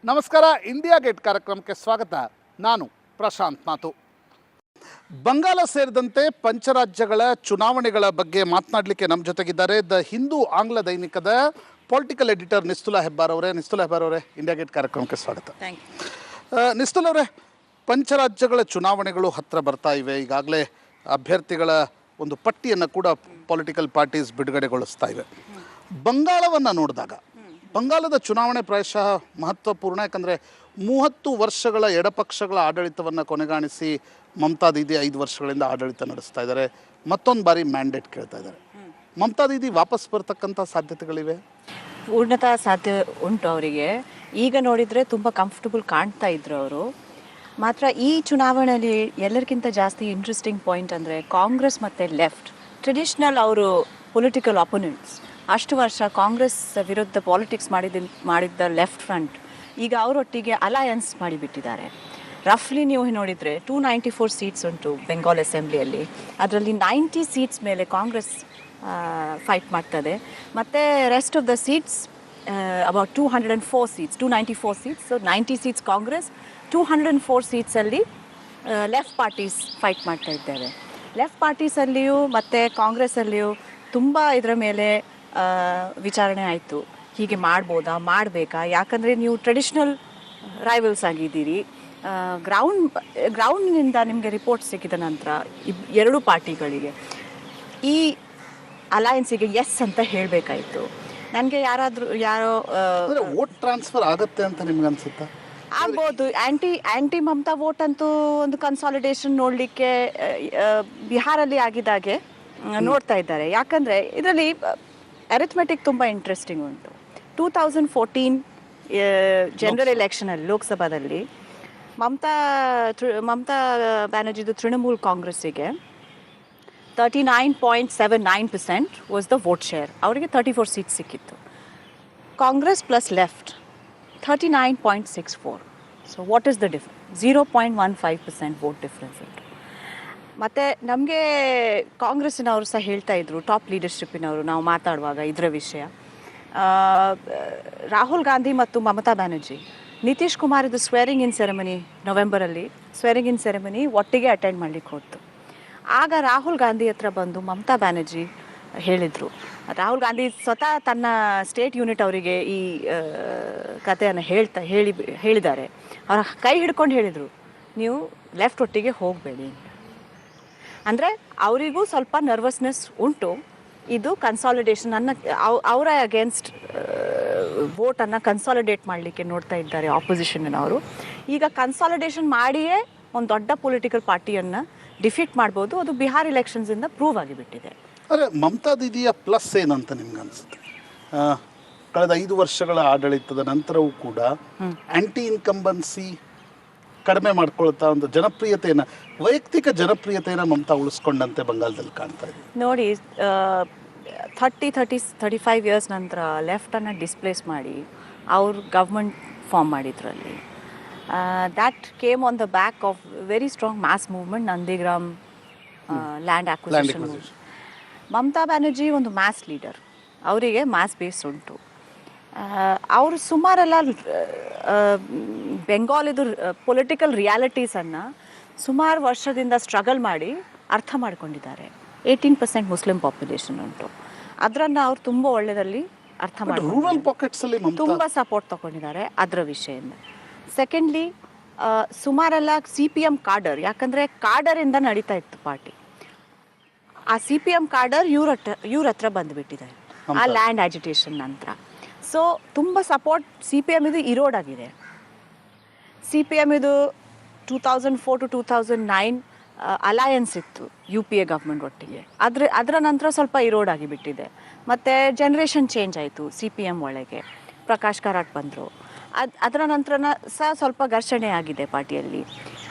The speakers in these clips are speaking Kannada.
ನಮಸ್ಕಾರ. ಇಂಡಿಯಾ ಗೇಟ್ ಕಾರ್ಯಕ್ರಮಕ್ಕೆ ಸ್ವಾಗತ. ನಾನು ಪ್ರಶಾಂತ್ ಮಾತು. ಬಂಗಾಳ ಸೇರಿದಂತೆ ಪಂಚರಾಜ್ಯಗಳ ಚುನಾವಣೆಗಳ ಬಗ್ಗೆ ಮಾತನಾಡಲಿಕ್ಕೆ ನಮ್ಮ ಜೊತೆಗಿದ್ದಾರೆ ದ ಹಿಂದೂ ಆಂಗ್ಲ ದೈನಿಕದ ಪೊಲಿಟಿಕಲ್ ಎಡಿಟರ್ ನಿಸ್ತುಲಾ ಹೆಬ್ಬಾರ್ ಅವರೇ. ನಿಸ್ತುಲಾ ಹೆಬ್ಬಾರ್ ಅವರೇ, ಇಂಡಿಯಾ ಗೇಟ್ ಕಾರ್ಯಕ್ರಮಕ್ಕೆ ಸ್ವಾಗತ. ನಿಸ್ತುಲಾ ಅವರೇ, ಪಂಚರಾಜ್ಯಗಳ ಚುನಾವಣೆಗಳು ಹತ್ತಿರ ಬರ್ತಾ ಇವೆ. ಈಗಾಗಲೇ ಅಭ್ಯರ್ಥಿಗಳ ಒಂದು ಪಟ್ಟಿಯನ್ನು ಕೂಡ ಪೊಲಿಟಿಕಲ್ ಪಾರ್ಟೀಸ್ ಬಿಡುಗಡೆಗೊಳಿಸ್ತಾ ಇವೆ. ಬಂಗಾಳವನ್ನು ನೋಡಿದಾಗ ಬಂಗಾಳದ ಚುನಾವಣೆ ಪ್ರಾಯಶಃ ಮಹತ್ವಪೂರ್ಣ. ಯಾಕಂದರೆ 30 ವರ್ಷಗಳ ಎಡಪಕ್ಷಗಳ ಆಡಳಿತವನ್ನು ಕೊನೆಗಾಣಿಸಿ ಮಮತಾ ದೀದಿ 5 ವರ್ಷಗಳಿಂದ ಆಡಳಿತ ನಡೆಸ್ತಾ ಇದ್ದಾರೆ. ಮತ್ತೊಂದು ಬಾರಿ ಮ್ಯಾಂಡೇಟ್ ಕೇಳ್ತಾ ಇದ್ದಾರೆ. ಮಮತಾ ದೀದಿ ವಾಪಸ್ ಬರ್ತಕ್ಕಂಥ ಸಾಧ್ಯತೆಗಳಿವೆ? ಪೂರ್ಣತಾ ಸಾಧ್ಯ ಉಂಟು ಅವರಿಗೆ. ಈಗ ನೋಡಿದರೆ ತುಂಬ ಕಂಫರ್ಟಬಲ್ ಕಾಣ್ತಾ ಇದ್ರು ಅವರು. ಮಾತ್ರ ಈ ಚುನಾವಣೆಯಲ್ಲಿ ಎಲ್ಲರಿಗಿಂತ ಜಾಸ್ತಿ ಇಂಟ್ರೆಸ್ಟಿಂಗ್ ಪಾಯಿಂಟ್ ಅಂದರೆ ಕಾಂಗ್ರೆಸ್ ಮತ್ತು ಲೆಫ್ಟ್ ಟ್ರೆಡಿಷ್ನಲ್ ಅವರು ಪೊಲಿಟಿಕಲ್ ಅಪೋನೆಂಟ್ಸ್. ಅಷ್ಟು ವರ್ಷ ಕಾಂಗ್ರೆಸ್ ವಿರುದ್ಧ ಪಾಲಿಟಿಕ್ಸ್ ಮಾಡಿದ್ದ ಲೆಫ್ಟ್ ಫ್ರಂಟ್ ಈಗ ಅವರೊಟ್ಟಿಗೆ ಅಲಯನ್ಸ್ ಮಾಡಿಬಿಟ್ಟಿದ್ದಾರೆ. ರಫ್ಲಿ ನೀವು ನೋಡಿದರೆ 294 ಸೀಟ್ಸ್ ಉಂಟು ಬೆಂಗಾಲ್ ಅಸೆಂಬ್ಲಿಯಲ್ಲಿ. ಅದರಲ್ಲಿ 90 ಸೀಟ್ಸ್ ಮೇಲೆ ಕಾಂಗ್ರೆಸ್ ಫೈಟ್ ಮಾಡ್ತದೆ. ಮತ್ತು rest of the seats about 204 seats, 294 seats. So 90 seats Congress, 204 ಸೀಟ್ಸಲ್ಲಿ ಲೆಫ್ಟ್ ಪಾರ್ಟೀಸ್ ಫೈಟ್ ಮಾಡ್ತಾ ಇದ್ದೇವೆ. ಲೆಫ್ಟ್ ಪಾರ್ಟೀಸಲ್ಲಿಯೂ ಮತ್ತು ಕಾಂಗ್ರೆಸ್ಸಲ್ಲಿಯೂ ತುಂಬ ಇದರ ಮೇಲೆ ವಿಚಾರಣೆ ಆಯಿತು. ಹೀಗೆ ಮಾಡ್ಬೋದಾ, ಮಾಡಬೇಕಾ? ಯಾಕಂದರೆ ನೀವು ಟ್ರೆಡಿಷ್ನಲ್ ರೈವಲ್ಸ್ ಆಗಿದ್ದೀರಿ. ಗ್ರೌಂಡ್ನಿಂದ ನಿಮಗೆ ರಿಪೋರ್ಟ್ ಸಿಕ್ಕಿದ ನಂತರ ಎರಡು ಪಾರ್ಟಿಗಳಿಗೆ ಈ ಅಲಯನ್ಸಿಗೆ ಎಸ್ ಅಂತ ಹೇಳಬೇಕಾಯಿತು. ನನಗೆ ಯಾರೋ ವೋಟ್ ಟ್ರಾನ್ಸ್ಫರ್ ಆಗುತ್ತೆ ಅಂತ ನಿಮ್ಗೆ ಅನ್ಸುತ್ತಾ? ಆಗ್ಬೋದು. ಆ್ಯಂಟಿ ಮಮತಾ ವೋಟ್ ಅಂತೂ ಒಂದು ಕನ್ಸಾಲಿಡೇಷನ್ ನೋಡಲಿಕ್ಕೆ ಬಿಹಾರಲ್ಲಿ ಆಗಿದ್ದಾಗೆ ನೋಡ್ತಾ ಇದ್ದಾರೆ. ಯಾಕಂದರೆ ಇದರಲ್ಲಿ ಅರಿಥ್ಮೆಟಿಕ್ ತುಂಬ ಇಂಟ್ರೆಸ್ಟಿಂಗ್ ಉಂಟು. 2014 ಜನರಲ್ ಎಲೆಕ್ಷನಲ್ಲಿ ಲೋಕಸಭಾದಲ್ಲಿ ಮಮತಾ ಬ್ಯಾನರ್ಜಿದು ತೃಣಮೂಲ್ ಕಾಂಗ್ರೆಸ್ಸಿಗೆ 39.79% ವಾಸ್ ದ ವೋಟ್ ಶೇರ್. ಅವರಿಗೆ 34 ಸೀಟ್ ಸಿಕ್ಕಿತ್ತು. Congress plus left 39.64. So what is the difference? 0.15% vote difference ಉಂಟು. ಮತ್ತು ನಮಗೆ ಕಾಂಗ್ರೆಸ್ಸಿನವರು ಸಹ ಹೇಳ್ತಾ ಇದ್ರು, ಟಾಪ್ ಲೀಡರ್ಶಿಪ್ಪಿನವರು, ನಾವು ಮಾತಾಡುವಾಗ ಇದರ ವಿಷಯ. ರಾಹುಲ್ ಗಾಂಧಿ ಮತ್ತು ಮಮತಾ ಬ್ಯಾನರ್ಜಿ ನಿತೀಶ್ ಕುಮಾರ್ದು ಸ್ವೇರಿಂಗ್ ಇನ್ ಸೆರೆಮನಿ ನವೆಂಬರಲ್ಲಿ ಸ್ವೇರಿಂಗ್ ಇನ್ ಸೆರೆಮನಿ ಒಟ್ಟಿಗೆ ಅಟೆಂಡ್ ಮಾಡಲಿಕ್ಕೆ ಹೋಯ್ತು. ಆಗ ರಾಹುಲ್ ಗಾಂಧಿ ಹತ್ರ ಬಂದು ಮಮತಾ ಬ್ಯಾನರ್ಜಿ ಹೇಳಿದರು. ರಾಹುಲ್ ಗಾಂಧಿ ಸ್ವತಃ ತನ್ನ ಸ್ಟೇಟ್ ಯೂನಿಟ್ ಅವರಿಗೆ ಈ ಕಥೆಯನ್ನು ಹೇಳಿದ್ದಾರೆ. ಅವರ ಕೈ ಹಿಡ್ಕೊಂಡು ಹೇಳಿದರು, ನೀವು ಲೆಫ್ಟ್ ಒಟ್ಟಿಗೆ ಹೋಗಬೇಡಿ. ಅಂದರೆ ಅವರಿಗೂ ಸ್ವಲ್ಪ ನರ್ವಸ್ನೆಸ್ ಉಂಟು. ಇದು ಕನ್ಸಾಲಿಡೇಷನ್ ಅವರ ಅಗೇನ್ಸ್ಟ್ ವೋಟನ್ನು ಕನ್ಸಾಲಿಡೇಟ್ ಮಾಡಲಿಕ್ಕೆ ನೋಡ್ತಾ ಇದ್ದಾರೆ ಆಪೋಸಿಷನ್ನವರು. ಈಗ ಕನ್ಸಾಲಿಡೇಷನ್ ಮಾಡಿಯೇ ಒಂದು ದೊಡ್ಡ ಪೊಲಿಟಿಕಲ್ ಪಾರ್ಟಿಯನ್ನು ಡಿಫೀಟ್ ಮಾಡ್ಬೋದು. ಅದು ಬಿಹಾರ್ ಎಲೆಕ್ಷನ್ಸಿಂದ ಪ್ರೂವ್ ಆಗಿಬಿಟ್ಟಿದೆ. ಆದರೆ ಮಮತಾ ದೀದಿಯ ಪ್ಲಸ್ ಏನಂತ ನಿಮ್ಗೆ ಅನಿಸುತ್ತೆ? ಕಳೆದ 5 ವರ್ಷಗಳ ಆಡಳಿತದ ನಂತರವೂ ಕೂಡ ಆ್ಯಂಟಿ ಇನ್ಕಂಬನ್ಸಿ ಕಡಿಮೆ ಮಾಡ್ಕೊಳ್ತಾ ಒಂದು ಜನಪ್ರಿಯತೆಯನ್ನು, ವೈಯಕ್ತಿಕ ಜನಪ್ರಿಯತೆಯನ್ನು ಮಮತಾ ಉಳಿಸ್ಕೊಂಡಂತೆ ಬಂಗಾಳದಲ್ಲಿ ಕಾಣ್ತಾ ಇದೆ. ನೋಡಿ, 35 ಇಯರ್ಸ್ ನಂತರ ಲೆಫ್ಟನ್ನು ಡಿಸ್ಪ್ಲೇಸ್ ಮಾಡಿ ಅವರು ಗೌರ್ಮೆಂಟ್ ಫಾರ್ಮ್ ಮಾಡಿದ್ರಲ್ಲಿ. That came on the back of very strong mass movement, Nandigram land acquisition. Mamata Banerjee ಒಂದು ಮ್ಯಾಸ್ ಲೀಡರ್, ಅವರಿಗೆ ಮ್ಯಾಸ್ ಬೇಸ್ ಉಂಟು. ಅವರು ಸುಮಾರೆಲ್ಲ ಬೆಂಗಾಲಿದು ಪೊಲಿಟಿಕಲ್ ರಿಯಾಲಿಟೀಸನ್ನು ಸುಮಾರು ವರ್ಷದಿಂದ ಸ್ಟ್ರಗಲ್ ಮಾಡಿ ಅರ್ಥ ಮಾಡ್ಕೊಂಡಿದ್ದಾರೆ. 18% ಮುಸ್ಲಿಂ ಪಾಪ್ಯುಲೇಷನ್ ಉಂಟು. ಅದನ್ನು ಅವ್ರು ತುಂಬ ಒಳ್ಳೆಯದಲ್ಲಿ ಅರ್ಥ ಮಾಡಿ ತುಂಬ ಸಪೋರ್ಟ್ ತಗೊಂಡಿದ್ದಾರೆ ಅದರ ವಿಷಯದಿಂದ. ಸೆಕೆಂಡ್ಲಿ, ಸುಮಾರೆಲ್ಲ CPM ಕಾಡರ್, ಯಾಕಂದರೆ ಕಾಡರಿಂದ ನಡೀತಾ ಇತ್ತು ಪಾರ್ಟಿ. ಆ CPM ಕಾಡರ್ ಇವ್ರ ಹತ್ರ ಬಂದುಬಿಟ್ಟಿದೆ ಆ ಲ್ಯಾಂಡ್ ಅಜಿಟೇಷನ್ ನಂತರ. ಸೊ ತುಂಬ ಸಪೋರ್ಟ್ CPM ಇದು ಇರೋಡ್ ಆಗಿದೆ. CPM ಇದು 2004 to 2009 ಅಲಯನ್ಸ್ ಇತ್ತು UPA ಗೌರ್ಮೆಂಟ್ ಒಟ್ಟಿಗೆ. ಅದರ ನಂತರ ಸ್ವಲ್ಪ ಇರೋಡ್ ಆಗಿಬಿಟ್ಟಿದೆ. ಮತ್ತು ಜನ್ರೇಷನ್ ಚೇಂಜ್ ಆಯಿತು CPM ಒಳಗೆ. ಪ್ರಕಾಶ್ ಕಾರಾಟ್ ಬಂದರು. ಅದರ ನಂತರ ಸಹ ಸ್ವಲ್ಪ ಘರ್ಷಣೆ ಆಗಿದೆ ಪಾರ್ಟಿಯಲ್ಲಿ.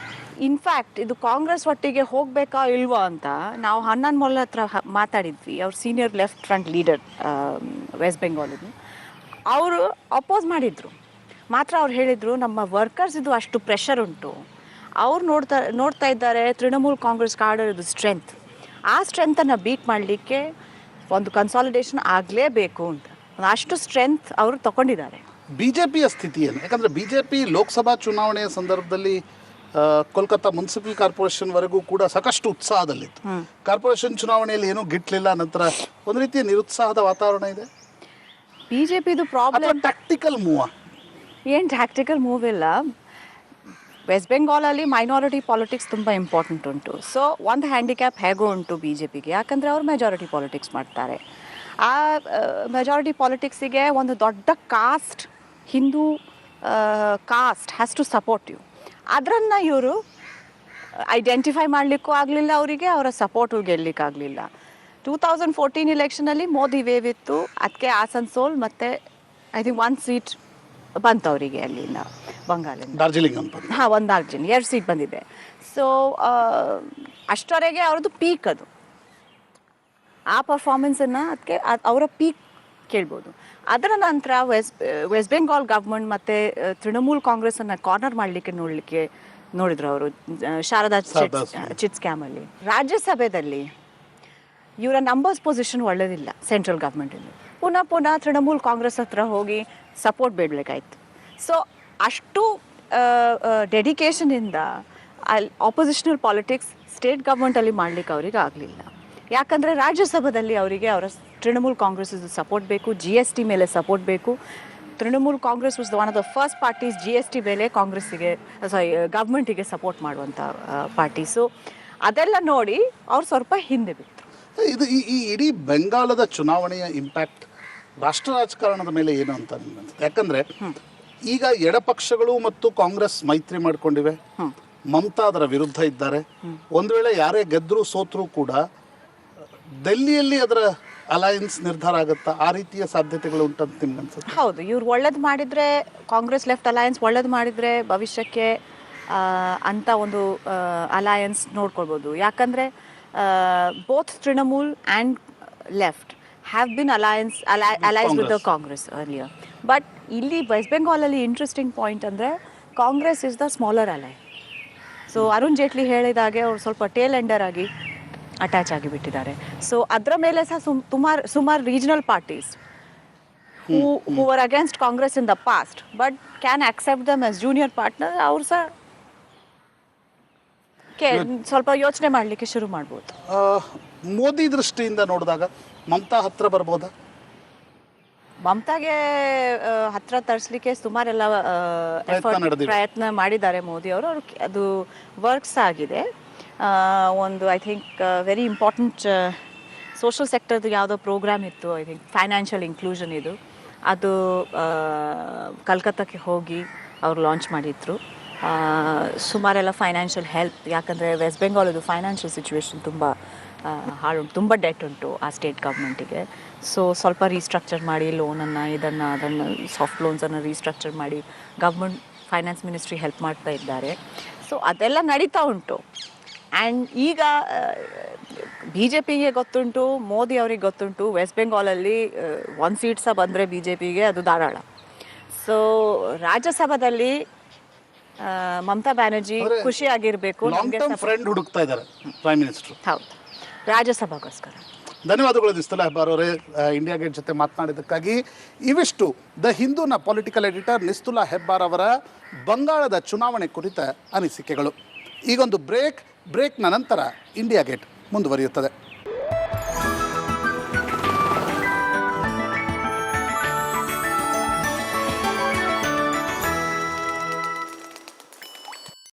ಇನ್ಫ್ಯಾಕ್ಟ್ ಇದು ಕಾಂಗ್ರೆಸ್ ಒಟ್ಟಿಗೆ ಹೋಗಬೇಕಾ ಇಲ್ವಾ ಅಂತ ನಾವು ಹನ್ನನ್ ಮೊಲ್ಲ ಹತ್ರ ಮಾತಾಡಿದ್ವಿ. ಅವ್ರು senior left front leader west ಬೆಂಗಾಲಿದು. ಅವರು ಅಪೋಸ್ ಮಾಡಿದರು. ಮಾತ್ರ ಅವ್ರು ಹೇಳಿದರು, ನಮ್ಮ ವರ್ಕರ್ಸ್ ಇದು ಅಷ್ಟು ಪ್ರೆಷರ್ ಉಂಟು, ಅವ್ರು ನೋಡ್ತಾ ಇದ್ದಾರೆ ತೃಣಮೂಲ್ ಕಾಂಗ್ರೆಸ್ ಕಾಡರ್ ಇದು ಸ್ಟ್ರೆಂತ್, ಆ ಸ್ಟ್ರೆಂತನ್ನು ಬೀಟ್ ಮಾಡಲಿಕ್ಕೆ ಒಂದು ಕನ್ಸಾಲಿಡೇಷನ್ ಆಗಲೇಬೇಕು ಅಂತ. ಅಷ್ಟು ಸ್ಟ್ರೆಂತ್ ಅವರು ತಗೊಂಡಿದ್ದಾರೆ BJPಯ ಸ್ಥಿತಿ ಏನು? ಯಾಕಂದರೆ BJP ಲೋಕಸಭಾ ಚುನಾವಣೆಯ ಸಂದರ್ಭದಲ್ಲಿ ಕೋಲ್ಕತ್ತಾ ಮುನ್ಸಿಪಲ್ ಕಾರ್ಪೊರೇಷನ್ವರೆಗೂ ಕೂಡ ಸಾಕಷ್ಟು ಉತ್ಸಾಹದಲ್ಲಿತ್ತು. ಕಾರ್ಪೊರೇಷನ್ ಚುನಾವಣೆಯಲ್ಲಿ ಏನೂ ಗಿಟ್ಲಿಲ್ಲ, ನಂತರ ಒಂದು ರೀತಿಯ ನಿರುತ್ಸಾಹದ ವಾತಾವರಣ ಇದೆ. BJPದು ಪ್ರಾಬ್ಲಮ್ ಟ್ಯಾಕ್ಟಿಕಲ್ ಮೂವ್ ಏನು ಟ್ಯಾಕ್ಟಿಕಲ್ ಮೂವ್ ಇಲ್ಲ. ವೆಸ್ಟ್ ಬೆಂಗಾಲಲ್ಲಿ ಮೈನಾರಿಟಿ ಪಾಲಿಟಿಕ್ಸ್ ತುಂಬ ಇಂಪಾರ್ಟೆಂಟ್ ಉಂಟು. ಸೊ ಒಂದು ಹ್ಯಾಂಡಿಕ್ಯಾಪ್ ಹೇಗೋ ಉಂಟು BJPಗೆ, ಯಾಕಂದರೆ ಅವ್ರು ಮೆಜಾರಿಟಿ ಪಾಲಿಟಿಕ್ಸ್ ಮಾಡ್ತಾರೆ. ಆ ಮೆಜಾರಿಟಿ ಪಾಲಿಟಿಕ್ಸಿಗೆ ಒಂದು ದೊಡ್ಡ caste, Hindu caste has to support you. ಅದನ್ನು ಇವರು ಐಡೆಂಟಿಫೈ ಮಾಡಲಿಕ್ಕೂ ಆಗಲಿಲ್ಲ, ಅವರಿಗೆ ಅವರ ಸಪೋರ್ಟು ಗೆಲ್ಲಲಿಕ್ಕಾಗಲಿಲ್ಲ. 2014 ಇಲೆಕ್ಷನಲ್ಲಿ ಮೋದಿ ವೇವ್ ಇತ್ತು, ಅದಕ್ಕೆ ಆಸನ್ಸೋಲ್ ಮತ್ತು ಐ ಥಿಂಕ್ 1 ಸೀಟ್ ಬಂತು ಅವರಿಗೆ ಅಲ್ಲಿಂದ ಬಂಗಾಲಿಂದ. ಡಾರ್ಜಿಲಿಂಗ್ ಅಂತ ಒಂದು ಡಾರ್ಜಿಲಿಂಗ್ 2 ಸೀಟ್ ಬಂದಿದೆ. ಸೊ ಅಷ್ಟರವರೆಗೆ ಅವ್ರದ್ದು ಪೀಕ್ ಅದು. ಆ ಪರ್ಫಾರ್ಮೆನ್ಸನ್ನು ಅದಕ್ಕೆ ಅವರ ಪೀಕ್ ಕೇಳ್ಬೋದು. ಅದರ ನಂತರ ವೆಸ್ಟ್ ಬೆಂಗಾಲ್ ಗೌರ್ಮೆಂಟ್ ಮತ್ತು ತೃಣಮೂಲ್ ಕಾಂಗ್ರೆಸ್ಸನ್ನು ಕಾರ್ನರ್ ಮಾಡಲಿಕ್ಕೆ ನೋಡಿದ್ರು ಅವರು ಶಾರದಾ ಚಿಟ್ ಸ್ಕ್ಯಾಮಲ್ಲಿ. ರಾಜ್ಯಸಭೆಯಲ್ಲಿ ಇವರ ನಂಬರ್ಸ್ ಪೊಸಿಷನ್ ಒಳ್ಳೆಯದಿಲ್ಲ ಸೆಂಟ್ರಲ್ ಗೌರ್ಮೆಂಟಲ್ಲಿ. ಪುನಃ ತೃಣಮೂಲ್ ಕಾಂಗ್ರೆಸ್ ಹತ್ರ ಹೋಗಿ ಸಪೋರ್ಟ್ ಬೇಡಬೇಕಾಯ್ತು. ಸೊ ಅಷ್ಟು ಡೆಡಿಕೇಶನಿಂದ ಅಲ್ಲಿ ಆಪೋಸಿಷನಲ್ ಪಾಲಿಟಿಕ್ಸ್ ಸ್ಟೇಟ್ ಗೌರ್ಮೆಂಟಲ್ಲಿ ಮಾಡಲಿಕ್ಕೆ ಅವರಿಗೆ ಆಗಲಿಲ್ಲ. ಯಾಕಂದರೆ ರಾಜ್ಯಸಭೆಯಲ್ಲಿ ಅವರಿಗೆ ಅವರ ತೃಣಮೂಲ್ ಕಾಂಗ್ರೆಸ್ ಸಪೋರ್ಟ್ ಬೇಕು, GST ಮೇಲೆ ಸಪೋರ್ಟ್ ಬೇಕು. Trinamool Congress was one of the first parties GST ಮೇಲೆ ಕಾಂಗ್ರೆಸ್ಸಿಗೆ ಗೌರ್ಮೆಂಟಿಗೆ ಸಪೋರ್ಟ್ ಮಾಡುವಂಥ ಪಾರ್ಟಿ. ಸೊ ಅದೆಲ್ಲ ನೋಡಿ ಅವ್ರು ಸ್ವಲ್ಪ ಹಿಂದೆ ಬಿತ್ತು. ಇದು ಈ ಇಡೀ ಬೆಂಗಾಲದ ಚುನಾವಣೆಯ ಇಂಪ್ಯಾಕ್ಟ್ ರಾಷ್ಟ್ರ ರಾಜಕಾರಣದ ಮೇಲೆ ಏನು ಅಂತ ನಿಮ್ಗೆ ಅನ್ಸುತ್ತೆ? ಯಾಕಂದರೆ ಈಗ ಎಡಪಕ್ಷಗಳು ಮತ್ತು ಕಾಂಗ್ರೆಸ್ ಮೈತ್ರಿ ಮಾಡಿಕೊಂಡಿವೆ, ಮಮತಾ ಅದರ ವಿರುದ್ಧ ಇದ್ದಾರೆ. ಒಂದು ವೇಳೆ ಯಾರೇ ಗೆದ್ದರೂ ಸೋತ್ರೂ ಕೂಡ ಡೆಲ್ಲಿಯಲ್ಲಿ ಅದರ ಅಲಯನ್ಸ್ ನಿರ್ಧಾರ ಆಗುತ್ತಾ? ಆ ರೀತಿಯ ಸಾಧ್ಯತೆಗಳು ಉಂಟಂತ ನಿಮ್ಗೆ ಅನ್ಸುತ್ತೆ? ಹೌದು, ಇವ್ರು ಒಳ್ಳೇದು ಮಾಡಿದರೆ, ಕಾಂಗ್ರೆಸ್ ಲೆಫ್ಟ್ ಅಲಯನ್ಸ್ ಒಳ್ಳೇದು ಮಾಡಿದರೆ ಭವಿಷ್ಯಕ್ಕೆ ಅಂತ ಒಂದು ಅಲಯನ್ಸ್ ನೋಡ್ಕೊಳ್ಬೋದು. ಯಾಕಂದರೆ both Trinamool and left have been allies with the Congress earlier. But ಇಲ್ಲಿ ವೆಸ್ಟ್ ಬೆಂಗಾಲಲ್ಲಿ ಇಂಟ್ರೆಸ್ಟಿಂಗ್ ಪಾಯಿಂಟ್ ಅಂದರೆ Congress is the smaller ally. So Arun Jaitley ಹೇಳಿದಾಗೆ ಅವ್ರು ಸ್ವಲ್ಪ ಟೇಲ್ ಎಂಡರ್ ಆಗಿ ಅಟ್ಯಾಚ್ ಆಗಿಬಿಟ್ಟಿದ್ದಾರೆ. ಸೊ ಅದರ ಮೇಲೆ ಸಹ ಸುಮಾರು regional parties who var against Congress in the past but can accept them as junior partner, ಅವ್ರು ಸಹ ಸ್ವಲ್ಪ ಯೋಚನೆ ಮಾಡಲಿಕ್ಕೆ ಶುರು ಮಾಡ್ಬೋದು. ಮೋದಿ ದೃಷ್ಟಿಯಿಂದ ನೋಡಿದಾಗ ಮಮತಾ ಹತ್ರ ಬರ್ಬೋದಾ? ಮಮತಾಗೆ ಹತ್ರ ತರಿಸ್ಲಿಕ್ಕೆ ಸುಮಾರೆಲ್ಲ ಪ್ರಯತ್ನ ಮಾಡಿದ್ದಾರೆ ಮೋದಿ ಅವರು. ಅದು ವರ್ಕ್ಸ್ ಆಗಿದೆ. ಒಂದು I think very important social ಸೆಕ್ಟರ್ದು ಯಾವುದೋ ಪ್ರೋಗ್ರಾಮ್ ಇತ್ತು, ಐ ಥಿಂಕ್ ಫೈನಾನ್ಷಿಯಲ್ ಇನ್ಕ್ಲೂಷನ್ ಇದು. ಅದು ಕಲ್ಕತ್ತಾಕ್ಕೆ ಹೋಗಿ ಅವರು ಲಾಂಚ್ ಮಾಡಿದ್ರು. ಸುಮಾರೆಲ್ಲ ಫೈನಾನ್ಷಿಯಲ್ ಹೆಲ್ಪ್, ಯಾಕಂದರೆ ವೆಸ್ಟ್ ಬೆಂಗಾಲದು ಫೈನಾನ್ಷಿಯಲ್ ಸಿಚುವೇಶನ್ ತುಂಬ ಹಾಳುಂಟು, ತುಂಬ ಡೆಟ್ ಉಂಟು ಆ ಸ್ಟೇಟ್ ಗೌರ್ಮೆಂಟಿಗೆ. ಸೊ ಸ್ವಲ್ಪ ರೀಸ್ಟ್ರಕ್ಚರ್ ಮಾಡಿ ಲೋನನ್ನು ಅದನ್ನು ಸಾಫ್ಟ್ ಲೋನ್ಸನ್ನು ರೀಸ್ಟ್ರಕ್ಚರ್ ಮಾಡಿ ಗೌರ್ಮೆಂಟ್ ಫೈನಾನ್ಸ್ ಮಿನಿಸ್ಟ್ರಿ ಹೆಲ್ಪ್ ಮಾಡ್ತಾ ಇದ್ದಾರೆ. ಸೊ ಅದೆಲ್ಲ ನಡೀತಾ ಉಂಟು. ಆ್ಯಂಡ್ ಈಗ BJPಗೆ ಗೊತ್ತುಂಟು, ಮೋದಿ ಅವ್ರಿಗೆ ಗೊತ್ತುಂಟು, ವೆಸ್ಟ್ ಬೆಂಗಾಲಲ್ಲಿ 1 ಸೀಟ್ ಸಹ ಬಂದರೆ BJPಗೆ ಅದು ಧಾರಾಳ. ಸೊ ರಾಜ್ಯಸಭಾದಲ್ಲಿ ಮಮತಾ ಬ್ಯಾನರ್ಜಿ ಖುಷಿಯಾಗಿರಬೇಕು. ಫ್ರೆಂಡ್ ಹುಡುಕ್ತಾ ಇದ್ದಾರೆ ಪ್ರೈಮ್ ಮಿನಿಸ್ಟರ್. ಹೌದು, ರಾಜ್ಯಸಭಾಗೋಸ್ಕರ. ಧನ್ಯವಾದಗಳು ನಿಸ್ತುಲಾ ಹೆಬ್ಬಾರ್ ಅವರೇ ಇಂಡಿಯಾ ಗೇಟ್ ಜೊತೆ ಮಾತನಾಡಿದ್ದಕ್ಕಾಗಿ. ಇವಿಷ್ಟು ದ ಹಿಂದೂನ ಪೊಲಿಟಿಕಲ್ ಎಡಿಟರ್ ನಿಸ್ತುಲಾ ಹೆಬ್ಬಾರ್ ಅವರ ಬಂಗಾಳದ ಚುನಾವಣೆ ಕುರಿತ ಅನಿಸಿಕೆಗಳು. ಈಗೊಂದು ಬ್ರೇಕ್ನ ನಂತರ ಇಂಡಿಯಾ ಗೇಟ್ ಮುಂದುವರಿಯುತ್ತದೆ.